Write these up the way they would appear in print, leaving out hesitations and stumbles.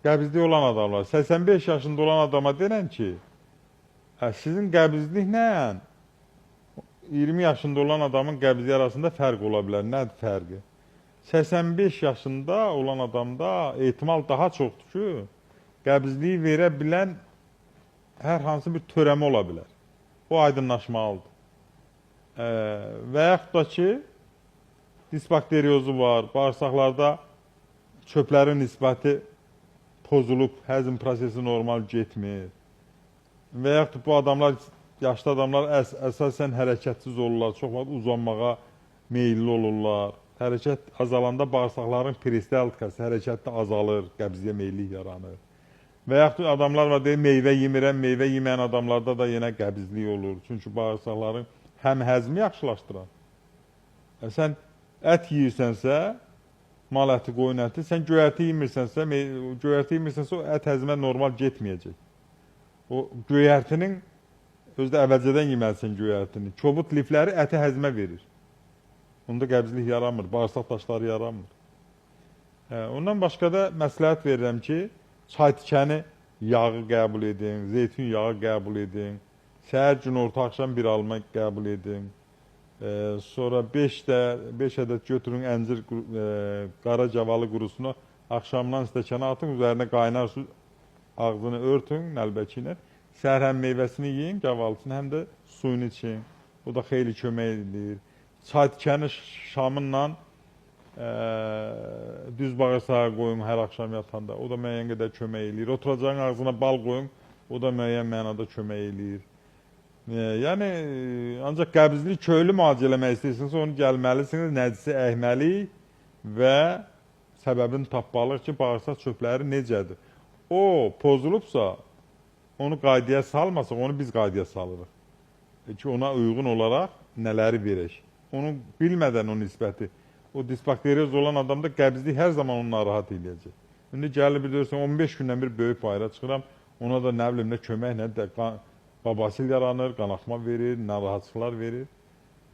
qəbizli olan adamlar 85 yaşında olan adama denən ki, sizin qəbizliklə 20 yaşında olan adamın qəbizliyi arasında fərq ola bilər. Nədir fərqi? 85 yaşında olan adamda ehtimal daha çoxdur ki, qəbizliyi verə bilən hər hansı bir törəmə ola bilər. Bu aydınlaşmalıdır. Və yaxud da ki, disbakteriyozu var, bağırsaqlarda çöplərin nisbəti pozulub, həzm prosesi normal getmir. Və yaxud bu adamlar, yaşlı adamlar əsasən hərəkətsiz olurlar, çox vaxt uzanmağa meyilli olurlar. Hərəkət azalanda bağırsaqların peristaltikası, hərəkət də azalır, qəbzliyə meyillik yaranır. Və yaxud adamlar var, deyir, meyvə yemirəm, meyvə yeməyən adamlarda da yenə qəbizlik olur. Çünki bağırsaqların həm həzmi yaxşılaşdırar. Sən ət yiyirsənsə, mal əti, qoyun əti, sən göyərti yemirsənsə, o ət həzmə normal getməyəcək. O göyərtinin, özdə əvvəlcədən yeməlisən göyərtini, kobud lifləri əti həzmə verir. Onda qəbizlik yaranmır, bağırsaq daşları yaranmır. Ondan başqa da məsləhət verirəm ki, çay tikəni yağı qəbul edin, zeytun yağı qəbul edin, səhər gün orta axşam bir alma qəbul edin. Sonra 5 ədəd götürün əncir qara cavalı qurusunu axşamdan stəkana atın, üzərinə qaynar su ağzını örtün nəlbəki ilə. Səhər həm meyvəsini yiyin, cavalısını, həm də suyunu için. O da xeyli kömək edir. Çay tikəni şamınla düz bağırsağa qoyun hər axşam yatanda. O da müəyyən qədər kömək edir. Oturacağın ağzına bal qoyun, o da müəyyən mənada kömək edir. Yəni, ancaq qəbizlik köylü müalicə eləmək istəyirsinizsə, onu gəlməlisiniz, nəcisi əhməli və səbəbini tapmalıq ki, bağırsaq çöpləri necədir. O pozulubsa, onu qaydaya salmasaq, onu biz qaydaya salırıq. Ki, ona uyğun olaraq nələri verək. Onu bilmədən o nisbəti, o disbakteriyoz olan adamda qəbizlik hər zaman onu narahat edəcək. İndi gəlir bilirsən, 15 gündən bir böyük bayra çıxıram, ona da nə bilim, nə kömək, nə də babasil yaranır, qanaxma verir, narahatçılar verir.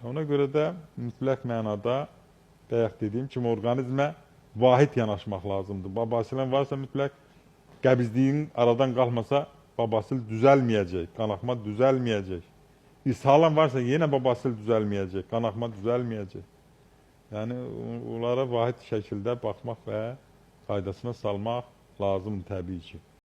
Ona görə də mütləq mənada, bayaq dediyim kimi, orqanizmə vahid yanaşmaq lazımdır. Babasilin varsa mütləq qəbizliyin aradan qalmasa, babasil düzəlməyəcək, qanaxma düzəlməyəcək. İshalın varsa yenə babasil düzəlməyəcək, qanaxma düzəlməyəcək. Yəni, onlara vahid şəkildə baxmaq və qaydasına salmaq lazımdır təbii ki.